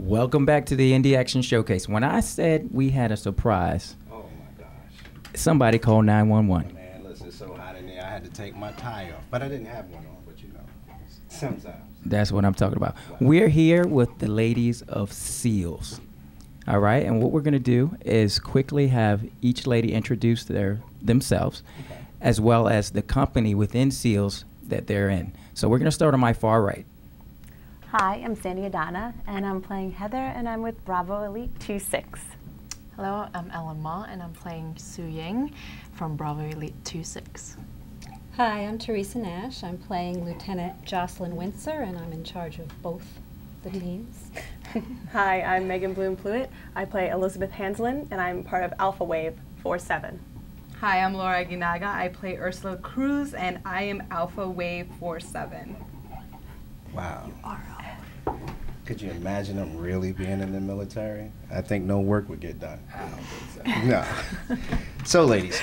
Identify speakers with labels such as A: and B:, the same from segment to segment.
A: Welcome back to the Indie Action Showcase. When I said we had a surprise,
B: Oh my gosh.
A: somebody called 911.
B: Man, listen, it's so hot in there. I had to take my tie off, but I didn't have one on. But you know, sometimes.
A: That's what I'm talking about.
B: Wow.
A: We're here with the ladies of S.E.A.L.S. All right, and what we're going to do is quickly have each lady introduce themselves,
B: Okay.
A: as well as the company within S.E.A.L.S. that they're in. So we're going to start on my far right.
C: Hi, I'm Sandy Adana, and I'm playing Heather, and I'm with Bravo Elite 26.
D: Hello, I'm Ellen Ma, and I'm playing Su Ying from Bravo Elite 26.
E: Hi, I'm Teresa Nash. I'm playing Lieutenant Jocelyn Windsor, and I'm in charge of both the teams.
F: Hi, I'm Megan Bloom-Pluitt. I play Elizabeth Hanslin, and I'm part of Alpha Wave 47.
G: Hi, I'm Laura Aguinaga. I play Ursula Cruz, and I am Alpha Wave 47.
B: Wow. Could you imagine them really being in the military? I think no work would get done.
A: I don't think so.
B: No. So, ladies,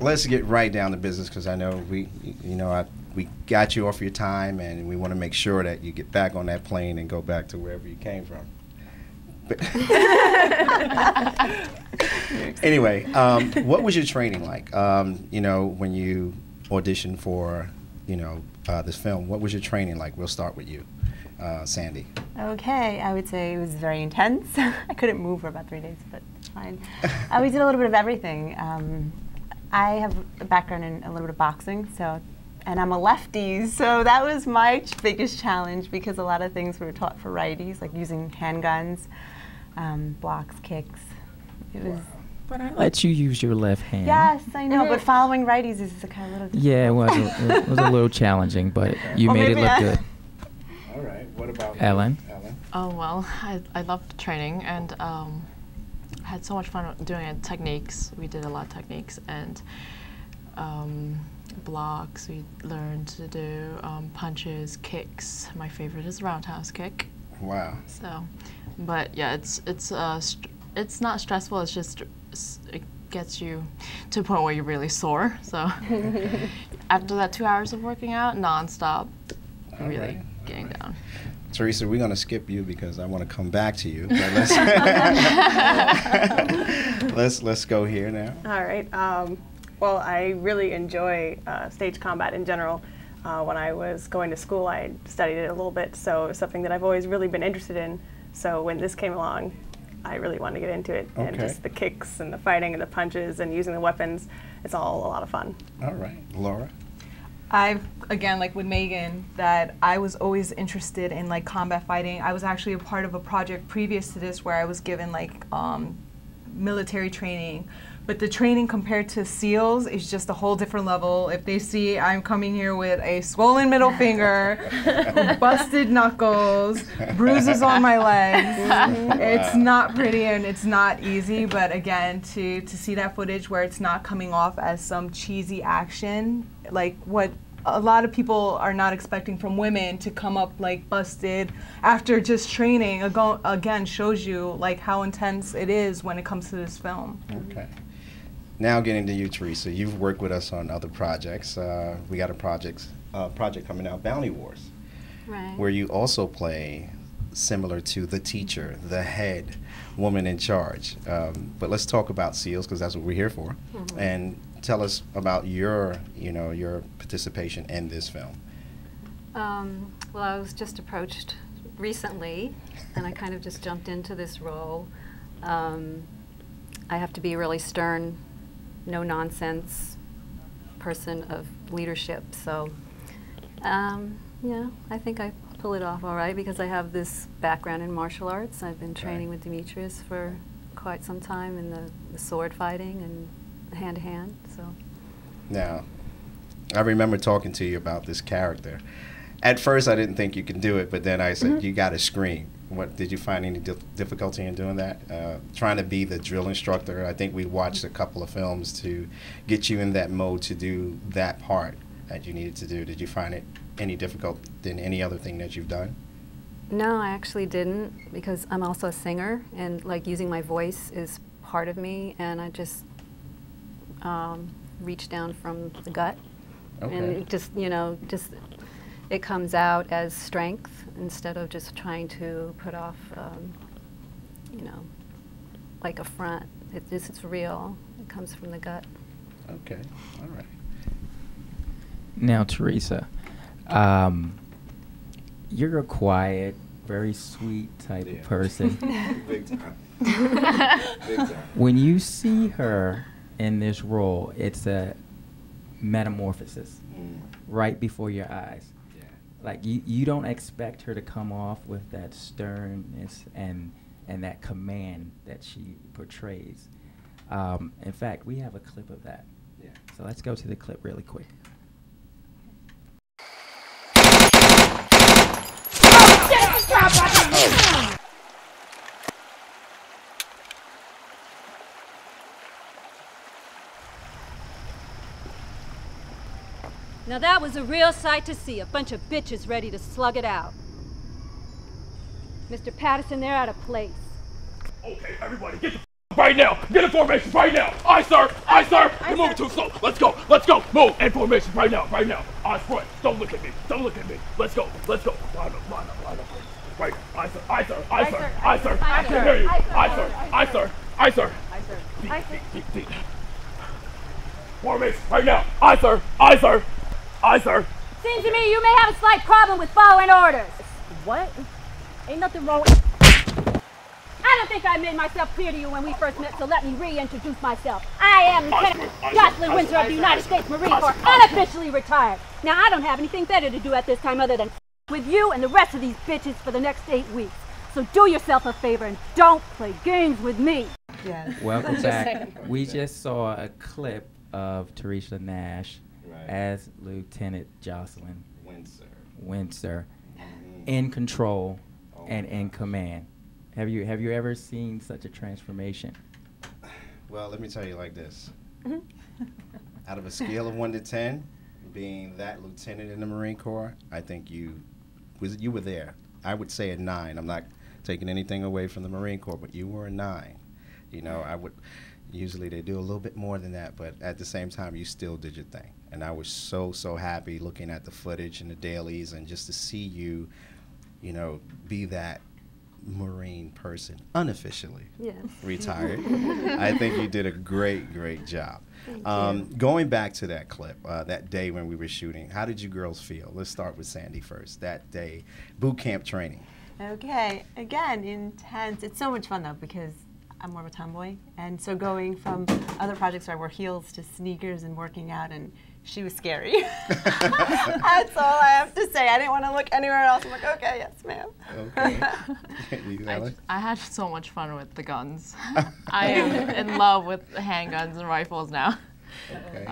B: let's get right down to business because I know we got you off your time, and we want to make sure that you get back on that plane and go back to wherever you came from. Anyway, what was your training like? When you auditioned for, this film, what was your training like? We'll start with you, Sandy.
C: Okay, I would say it was very intense. I couldn't move for about 3 days, but it's fine. We did a little bit of everything. I have a background in a little bit of boxing, and I'm a lefty, so that was my biggest challenge because a lot of things were taught for righties, like using handguns, blocks, kicks. It was.
A: But I let you use your left hand.
C: Yes, I know, but following righties is a kind of little difficult.
A: Yeah, it was a little challenging, but you
C: Or
A: made it
C: maybe
A: look
C: I-
A: good.
B: All right. What about
A: Ellen?
D: Oh, well, I loved the training, and had so much fun doing it. Techniques, we did a lot of techniques, and blocks, we learned to do punches, kicks. My favorite is roundhouse kick.
B: Wow.
D: So, but yeah, it's not stressful. It's just it gets you to a point where you're really sore. So after that 2 hours of working out nonstop, really getting down.
B: Teresa, we're going to skip you because I want to come back to you. But let's go here now.
F: All right. Well, I really enjoy stage combat in general. When I was going to school, I studied it a little bit, so it's something that I've always really been interested in. So when this came along, I really wanted to get into it. And
B: Okay.
F: just the kicks and the fighting and the punches and using the weapons, it's all a lot of fun.
B: All right. Laura?
G: I've, again, like with Megan, that I was always interested in like combat fighting. I was actually a part of a project previous to this where I was given like military training. But the training compared to S.E.A.L.S. is just a whole different level. If they see I'm coming here with a swollen middle finger, busted knuckles, bruises on my legs, it's not pretty and it's not easy. But again, to see that footage where it's not coming off as some cheesy action, like what a lot of people are not expecting from women to come up like busted after just training, again shows you like how intense it is when it comes to this film.
B: Okay. Now getting to you, Teresa. You've worked with us on other projects. We got a project coming out, Bounty Wars,
E: Right.
B: where you also play similar to the teacher, the head woman in charge. But let's talk about S.E.A.L.S. because that's what we're here for.
E: Mm-hmm.
B: And tell us about your participation in this film.
E: Well, I was just approached recently, and I kind of just jumped into this role. I have to be a really stern, no-nonsense person of leadership. So, yeah, I think I pull it off all right because I have this background in martial arts. I've been training with Demetrius for quite some time in the sword fighting and hand-to-hand. So.
B: Now, I remember talking to you about this character. At first, I didn't think you could do it, but then I said, you got to scream. What did you find any difficulty in doing that? Trying to be the drill instructor. I think we watched a couple of films to get you in that mode to do that part that you needed to do. Did you find it any difficult than any other thing that you've done?
E: No, I actually didn't because I'm also a singer and like using my voice is part of me and I just reach down from the gut and it just, it comes out as strength instead of just trying to put off you know, like a front. It's real. It comes from the gut.
B: Okay, all right.
A: Now, Teresa, you're a quiet, very sweet type of person.
B: Big time. Big time.
A: When you see her in this role, it's a metamorphosis right before your eyes.
B: Yeah.
A: Like you don't expect her to come off with that sternness and that command that she portrays. In fact, we have a clip of that.
B: Yeah.
A: So let's go to the clip really quick.
H: Now that was a real sight to see, a bunch of bitches ready to slug it out. Mr. Patterson, they're out of place.
I: Okay, everybody, get the right now! Get in formation right now! Aye, sir! Aye, sir! You're moving too slow! Let's go! Let's go! Move! In formation right now! Right now! Eyes front! Don't look at me! Don't look at me! Let's go! Let's go! Line up! Line up! Line up! Right! Aye, sir! Aye, sir! Aye, sir! Aye, sir! I can hear you! Aye, sir! Aye, sir! Aye, sir! Aye, sir! Beat! Formation right now! Aye, sir! Aye, sir! Aye, sir!
H: Seems to me you may have a slight problem with following orders.
J: What? Ain't nothing wrong with...
H: I don't think I made myself clear to you when we first met, so let me reintroduce myself. I am Lieutenant Jocelyn Windsor of the United States Marine Corps, unofficially retired. Now, I don't have anything better to do at this time other than with you and the rest of these bitches for the next 8 weeks. So do yourself a favor and don't play games with me.
C: Yes.
A: Welcome back. We just saw a clip of Teresa Nash as Lieutenant Jocelyn Windsor in control and in command. Have you ever seen such a transformation?
B: Well, let me tell you like this. Out of a scale of 1 to 10, being that lieutenant in the Marine Corps, I think you were there. I would say a 9. I'm not taking anything away from the Marine Corps, but you were a 9. You know, usually they do a little bit more than that, but at the same time, you still did your thing. And I was so happy looking at the footage and the dailies and just to see you, you know, be that Marine person, unofficially retired. I think you did a great job. Going back to that clip, that day when we were shooting, how did you girls feel? Let's start with Sandy first. That day, boot camp training.
C: Okay, again, intense. It's so much fun though because I'm more of a tomboy, and so going from other projects where I wore heels to sneakers and working out, and she was scary. That's all I have to say. I didn't want to look anywhere else. I'm like, okay, yes, ma'am.
B: Okay.
D: I had so much fun with the guns. I am in love with handguns and rifles now.
B: Okay.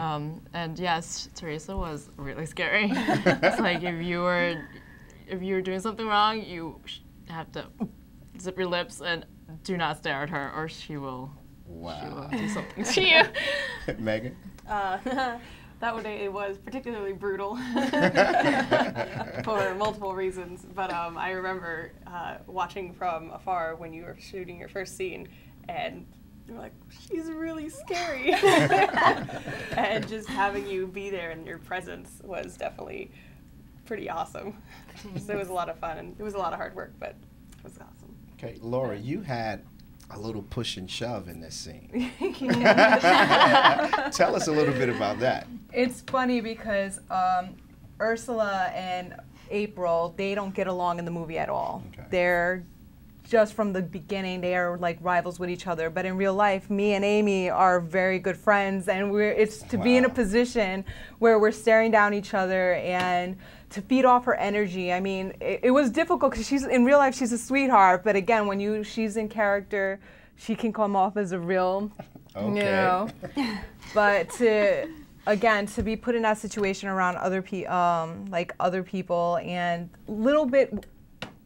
D: And yes, Teresa was really scary. It's like if you were doing something wrong, you have to zip your lips and do not stare at her, or she will do something to you.
B: Megan?
F: That one day it was particularly brutal for multiple reasons, but I remember watching from afar when you were shooting your first scene, and you were like, she's really scary. And just having you be there and your presence was definitely pretty awesome. So it was a lot of fun, and it was a lot of hard work, but it was awesome.
B: Okay, Laura, you had a little push and shove in this scene. Tell us a little bit about that.
G: It's funny because Ursula and April, they don't get along in the movie at all.
B: Okay.
G: They're just from the beginning, they are like rivals with each other. But in real life, me and Amy are very good friends, and it's to be in a position where we're staring down each other and to feed off her energy. I mean, it was difficult because in real life she's a sweetheart, but again, when she's in character, she can come off as a real, you know. But to be put in that situation around other people, and little bit,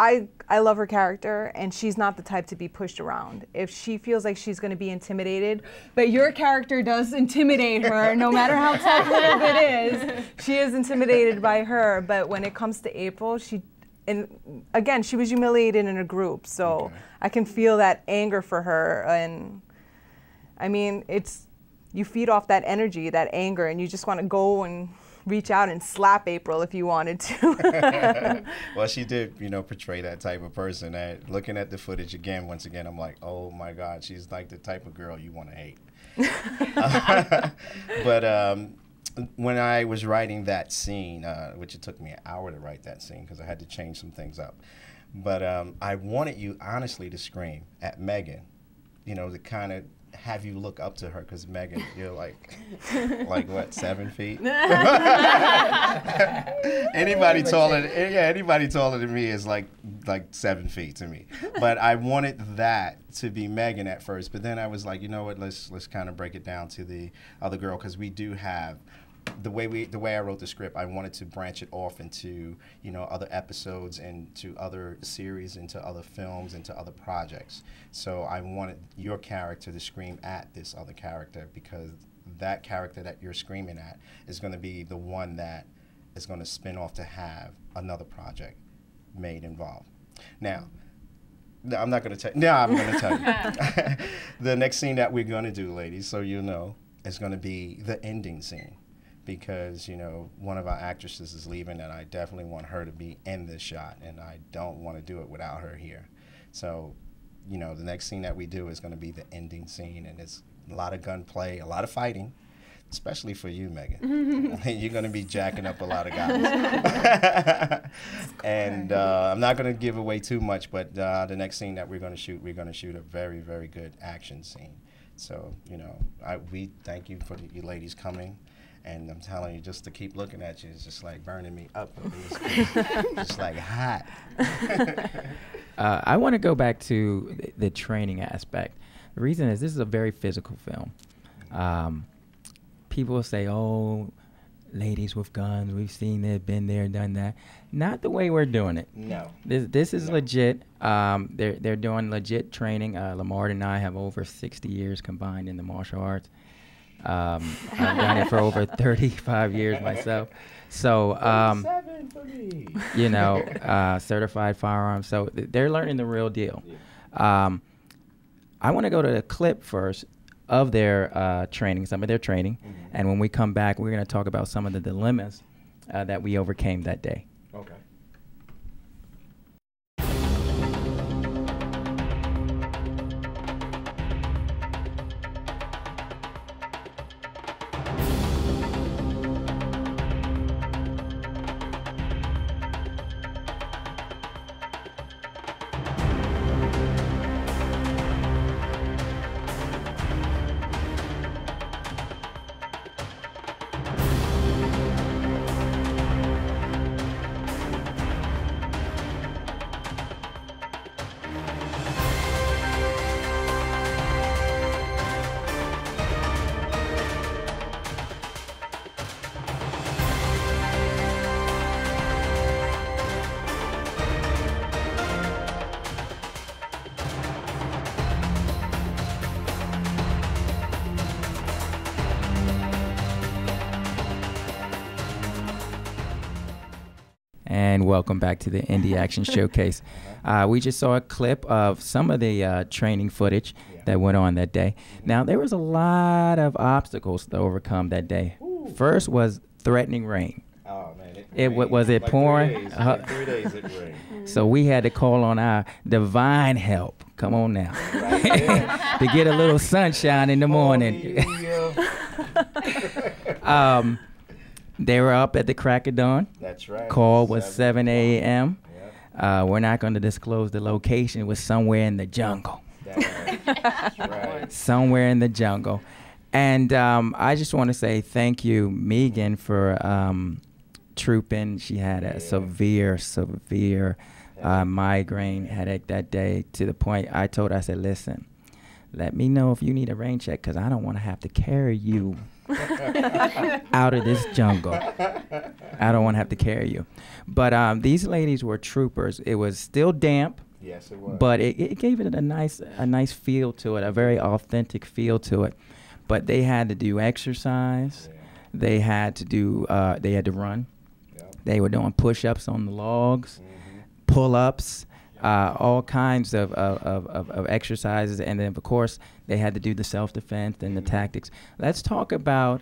G: I love her character, and she's not the type to be pushed around. If she feels like she's going to be intimidated, but your character does intimidate her, no matter how tough it is, she is intimidated by her. But when it comes to April, she was humiliated in a group, so I can feel that anger for her. And I mean, you feed off that energy, that anger, and you just want to go and reach out and slap April if you wanted to.
B: Well, she did, portray that type of person. And looking at the footage again, once again, I'm like, oh my God, she's like the type of girl you want to hate. But when I was writing that scene, which it took me an hour to write that scene because I had to change some things up, but I wanted you honestly to scream at Megan, to kind of have you look up to her, because Megan, you're like what, 7 feet? Anybody taller than me is like 7 feet to me. But I wanted that to be Megan at first, but then I was like, you know what? Let's kind of break it down to the other girl, because we do have. The way I wrote the script, I wanted to branch it off into other episodes, into other series, into other films, into other projects. So I wanted your character to scream at this other character, because that character that you're screaming at is going to be the one that is going to spin off to have another project made involved. Now, no, I'm not going to tell. No, I'm going to tell you. The next scene that we're going to do, ladies, so is going to be the ending scene. Because, one of our actresses is leaving, and I definitely want her to be in this shot, and I don't want to do it without her here. So, the next scene that we do is going to be the ending scene, and it's a lot of gunplay, a lot of fighting, especially for you, Megan. You're going to be jacking up a lot of guys. And I'm not going to give away too much, but the next scene that we're going to shoot a very, very good action scene. So, we thank you for you ladies coming. And I'm telling you, just to keep looking at you is just like burning me up. Just like hot.
A: I want to go back to the training aspect. The reason is this is a very physical film. People say, oh, ladies with guns, we've seen it, been there, done that. Not the way we're doing it.
B: No.
A: This is legit. They're doing legit training. Lamar and I have over 60 years combined in the martial arts. I've done it for over 35 years myself. So, certified firearms. So they're learning the real deal. I want to go to the clip first of their training, some of their training. And when we come back, we're going to talk about some of the dilemmas that we overcame that day.
B: Okay.
A: And welcome back to the Indie Action Showcase. We just saw a clip of some of the training footage that went on that day. Now, there was a lot of obstacles to overcome that day. First was threatening rain.
B: Oh, man.
A: Was it pouring?
B: 3 days it rained.
A: So we had to call on our divine help. Come on now. To get a little sunshine in the morning. They were up at the crack of dawn.
B: That's right.
A: Call was 7 a.m. Yep. We're not going to disclose the location. It was somewhere in the jungle.
B: That's right.
A: Somewhere in the jungle. And I just want to say thank you, Megan, for trooping. She had a severe migraine headache that day, to the point I told her, I said, listen, let me know if you need a rain check, because I don't want to have to carry you out of this jungle. I don't want to have to carry you. But these ladies were troopers. It was still damp.
B: Yes, it was.
A: But it gave it a nice feel to it, a very authentic feel to it. But they had to do exercise. Yeah. They had to run. Yep. They were doing push-ups on the logs, pull-ups. all kinds of exercises, and then of course they had to do the self-defense and the tactics. Let's talk about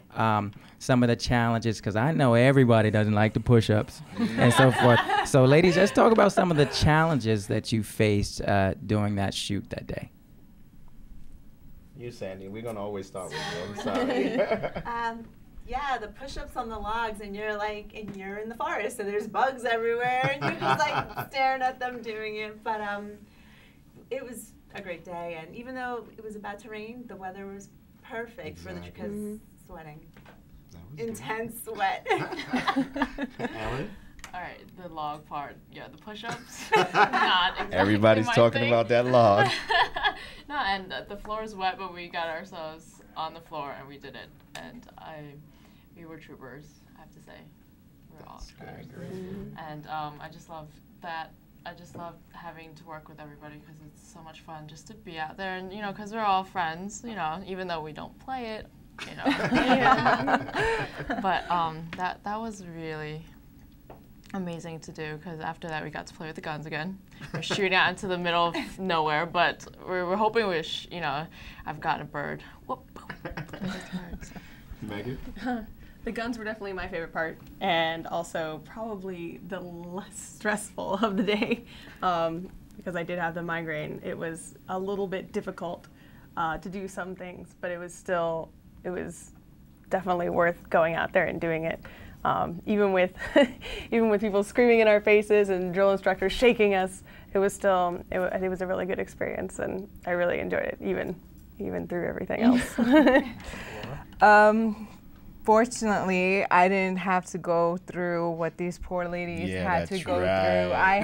A: some of the challenges, because I know everybody doesn't like the push-ups and so forth. So ladies, let's talk about some of the challenges that you faced during that shoot that day.
B: You, Sandy, we're gonna always start with you. I'm sorry.
K: Yeah, the push-ups on the logs, and you're in the forest, and there's bugs everywhere, and you're just like staring at them doing it. But it was a great day, and even though it was about to rain, the weather was perfect for because sweating, intense sweat.
B: Ellen?
D: All right, the log part, yeah, the push-ups. Not exactly
B: Everybody's
D: my
B: talking
D: thing.
B: about that log.
D: No, and the floor is wet, but we got ourselves on the floor and we did it. And we were troopers, I have to say. We're awesome.
B: I agree.
D: And I just love that. I just love having to work with everybody because it's so much fun just to be out there, and because we're all friends, even though we don't play it, But that was really amazing to do, because after that we got to play with the guns again. We're shooting out into the middle of nowhere, but we're hoping I've got a bird. Whoop.
B: Megan?
F: The guns were definitely my favorite part, and also probably the less stressful of the day, because I did have the migraine. It was a little bit difficult to do some things, but it was definitely worth going out there and doing it. Even with people screaming in our faces and drill instructors shaking us, it was still it was a really good experience, and I really enjoyed it, even through everything else.
G: Fortunately, I didn't have to go through what these poor ladies had to go through. I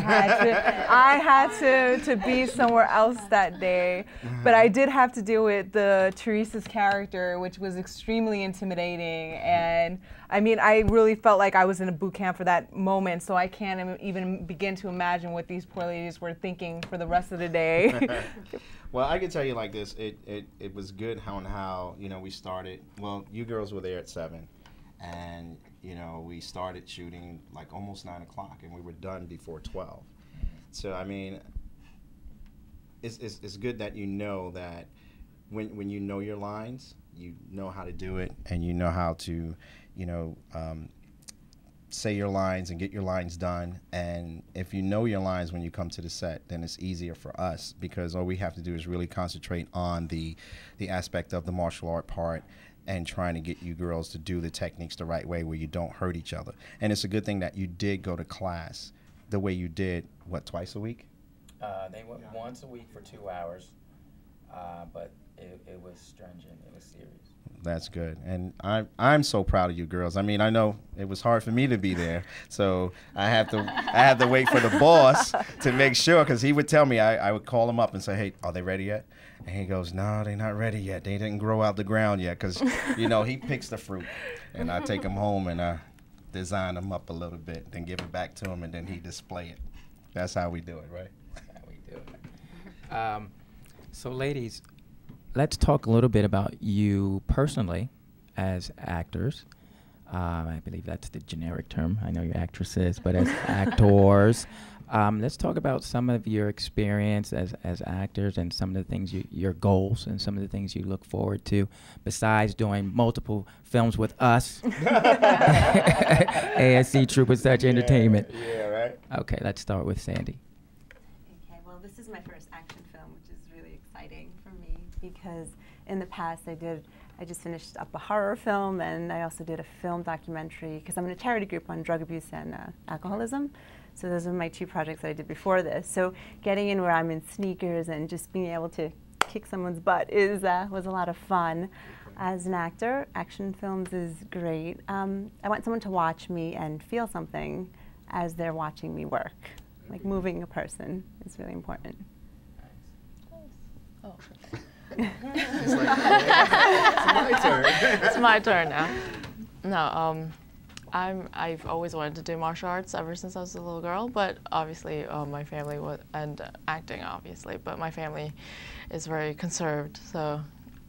G: had to be somewhere else that day, but I did have to deal with Teresa's character, which was extremely intimidating. And I mean, I really felt like I was in a boot camp for that moment, so I can't even begin to imagine what these poor ladies were thinking for the rest of the day.
B: Well, I can tell you like this, it was good how we started. Well, you girls were there at 7, and we started shooting like almost 9 o'clock, and we were done before 12. So I mean, it's good that that when you know your lines, you know how to do it, and you know how to say your lines and get your lines done. And if you know your lines when you come to the set, then it's easier for us, because all we have to do is really concentrate on the aspect of the martial art part and trying to get you girls to do the techniques the right way where you don't hurt each other. And it's a good thing that you did go to class the way you did, twice a week?
A: They went once a week for 2 hours, but it was stringent, it was serious.
B: That's good, and I'm so proud of you girls. I mean, I know it was hard for me to be there, so I had to wait for the boss to make sure, because he would tell me, I would call him up and say, hey, are they ready yet? And he goes, no, they're not ready yet. They didn't grow out the ground yet, because he picks the fruit, and I take them home and I design them up a little bit, then give it back to him, and then he display it. That's how we do it, right?
A: That's how we do it. So ladies, let's talk a little bit about you personally as actors. I believe that's the generic term. I know you're actresses, but as actors, let's talk about some of your experience as actors and some of the things, your goals, and some of the things you look forward to, besides doing multiple films with us. ASC Troop with Such Entertainment.
B: Yeah, right.
A: Okay, let's start with Sandy.
C: Okay, well, this is my first action film, which is really exciting for me, because in the past I just finished up a horror film, and I also did a film documentary, because I'm in a charity group on drug abuse and alcoholism. So those are my 2 projects that I did before this. So getting in where I'm in sneakers and just being able to kick someone's butt was a lot of fun. As an actor, action films is great. I want someone to watch me and feel something as they're watching me work. Like moving a person is really important.
D: Oh.
B: It's my turn.
D: It's my turn now. No, I've always wanted to do martial arts ever since I was a little girl, but obviously my family and acting obviously, but my family is very conserved, so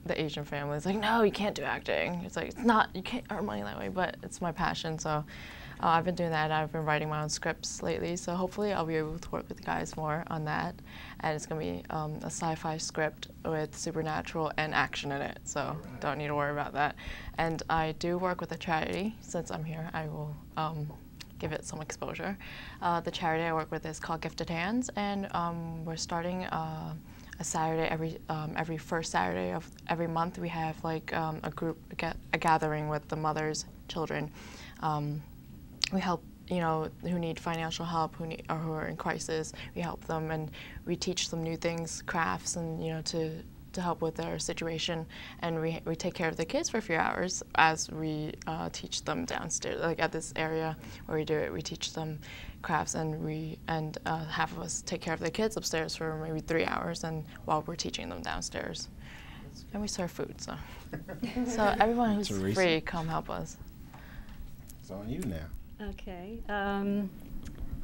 D: the Asian family is like, no, you can't do acting. It's like, you can't earn money that way, but it's my passion, so I've been doing that, and I've been writing my own scripts lately, so hopefully I'll be able to work with the guys more on that. And it's going to be a sci-fi script with supernatural and action in it, so don't need to worry about that. And I do work with a charity. Since I'm here, I will give it some exposure. The charity I work with is called Gifted Hands, and we're starting a Saturday every first Saturday of every month. We have like a gathering with the mothers, children. We help, who need financial help, who are in crisis. We help them, and we teach them new things, crafts, and to help with their situation. And we take care of the kids for a few hours as we teach them downstairs, like at this area where we do it. We teach them crafts, and half of us take care of the kids upstairs for maybe 3 hours, and while we're teaching them downstairs. And we serve food, so everyone who's free, come help us.
B: It's on you now.
E: Okay.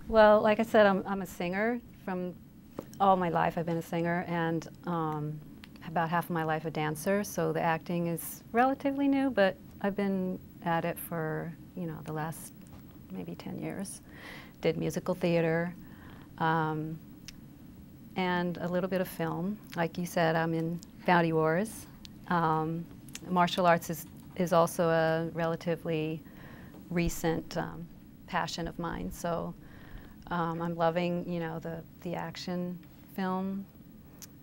E: Well, like I said, I'm a singer. From all my life, I've been a singer, and about half of my life a dancer. So the acting is relatively new, but I've been at it for the last maybe 10 years. Did musical theater, and a little bit of film. Like you said, I'm in Bounty Wars. Martial arts is also a relatively recent passion of mine. So I'm loving, the action film.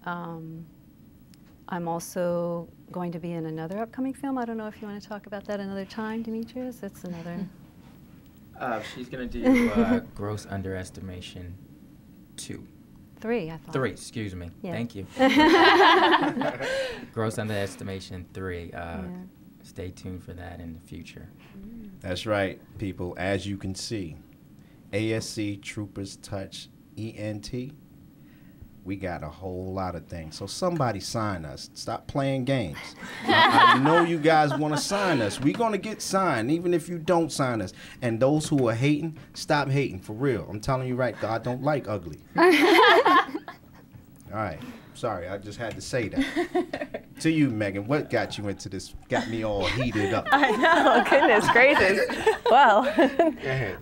E: I'm also going to be in another upcoming film. I don't know if you want to talk about that another time, Demetrius. It's another.
A: She's going to do Gross Underestimation 2.
E: 3, I thought.
A: 3, excuse me.
E: Yeah.
A: Thank you. Gross Underestimation 3. Stay tuned for that in the future.
B: That's right, people. As you can see, ASC Troopers Touch ENT, we got a whole lot of things. So somebody sign us. Stop playing games. I know you guys want to sign us. We're going to get signed, even if you don't sign us. And those who are hating, stop hating, for real. I'm telling you right, God don't like ugly. All right. Sorry, I just had to say that. To you, Megan, what got you into this? Got me all heated up.
F: I know, goodness gracious. Well,
B: Go ahead.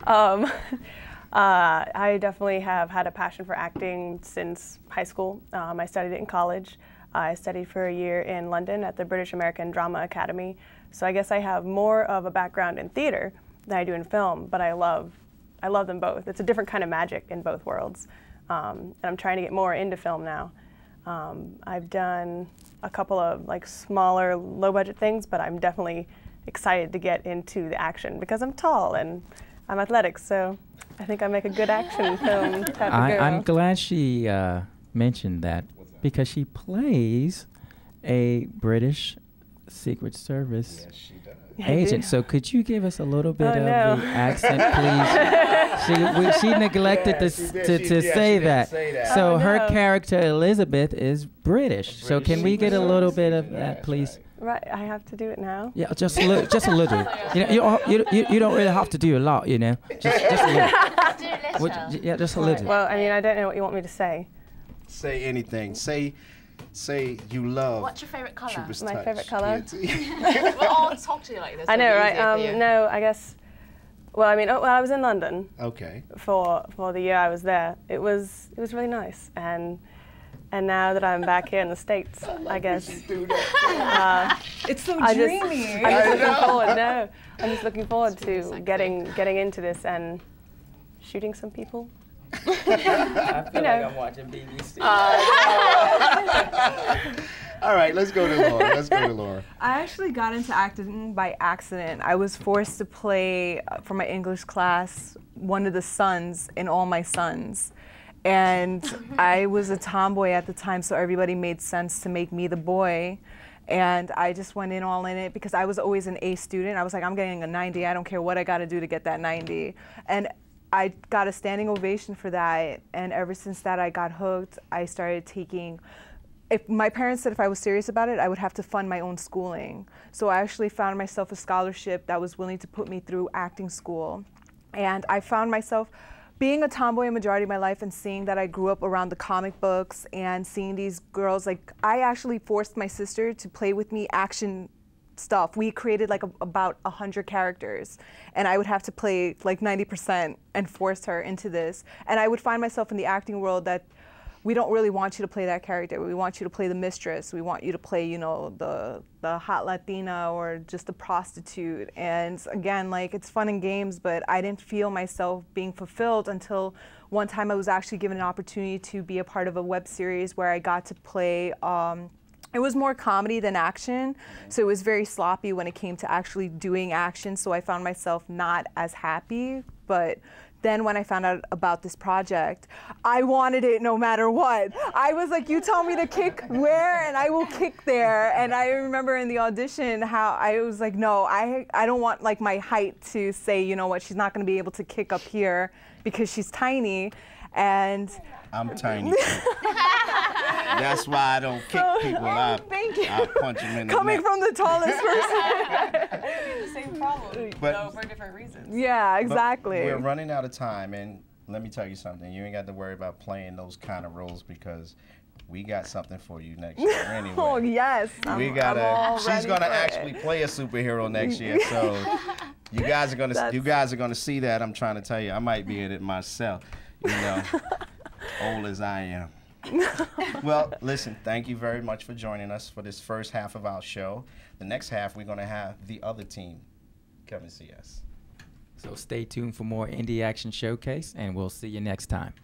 F: I definitely have had a passion for acting since high school. I studied it in college. I studied for a year in London at the British American Drama Academy. So I guess I have more of a background in theater than I do in film, but I love them both. It's a different kind of magic in both worlds. And I'm trying to get more into film now. I've done a couple of smaller, low-budget things, but I'm definitely excited to get into the action because I'm tall and I'm athletic, so I think I make a good action film type of girl.
A: I'm glad she mentioned that because she plays a British Secret Service agent. So could you give us a little bit of the accent, please? She neglected to say that. So her character Elizabeth is British. So can we get a little bit of that, please?
F: Right, I have to do it now.
A: Yeah, just a little. You don't really have to do a lot, Just a little. Yeah, just a little.
F: Well, I don't know what you want me to say.
B: Say anything. Say you love.
D: What's your favorite color?
F: My favorite color?
D: We'll all talk to you like this.
F: I know, right? No, I guess. Well, I was in London.
B: Okay.
F: For the year I was there, it was really nice, and now that I'm back here in the States, I guess.
G: It's so dreamy.
F: I'm just looking forward to getting into this and shooting some people.
A: I feel like I'm watching BBC.
B: All right, let's go to Laura.
G: I actually got into acting by accident. I was forced to play, for my English class, one of the sons in All My Sons. And I was a tomboy at the time, so everybody made sense to make me the boy. And I just went in all in it because I was always an A student. I was like, I'm getting a 90. I don't care what I got to do to get that 90. And I got a standing ovation for that. And ever since that, I got hooked. I started taking, if my parents said if I was serious about it, I would have to fund my own schooling. So I actually found myself a scholarship that was willing to put me through acting school. And I found myself being a tomboy a majority of my life and seeing that I grew up around the comic books and seeing these girls, like I actually forced my sister to play with me action stuff. We created like about 100 characters, and I would have to play like 90% and force her into this. And I would find myself in the acting world that we don't really want you to play that character. We want you to play the mistress. We want you to play, you know, the hot Latina or just the prostitute. And again, like, it's fun and games, but I didn't feel myself being fulfilled until one time I was actually given an opportunity to be a part of a web series where I got to play, it was more comedy than action, so it was very sloppy when it came to actually doing action, so I found myself not as happy. But then when I found out about this project, I wanted it no matter what. I was like, you tell me to kick where, and I will kick there. And I remember in the audition how I was like, no, I don't want like my height to say, you know what, she's not gonna be able to kick up here because she's tiny. And
B: I'm tiny. That's why I don't kick people out.
G: Thank you.
B: I punch them in the
G: Coming
B: neck.
G: from the tallest person.
K: The same problem,
B: But-
K: though, for different reasons.
G: Yeah,
B: But
G: exactly.
B: we're running out of time, and let me tell you something. You ain't got to worry about playing those kind of roles because we got something for you next year anyway.
G: Oh yes.
B: We gotta. She's gonna actually play a superhero next year, so you guys are gonna see that. I'm trying to tell you, I might be in it myself. You know, old as I am. Well, listen, thank you very much for joining us for this first half of our show. The next half, we're gonna have the other team come and see us.
A: So stay tuned for more Indie Action Showcase, and we'll see you next time.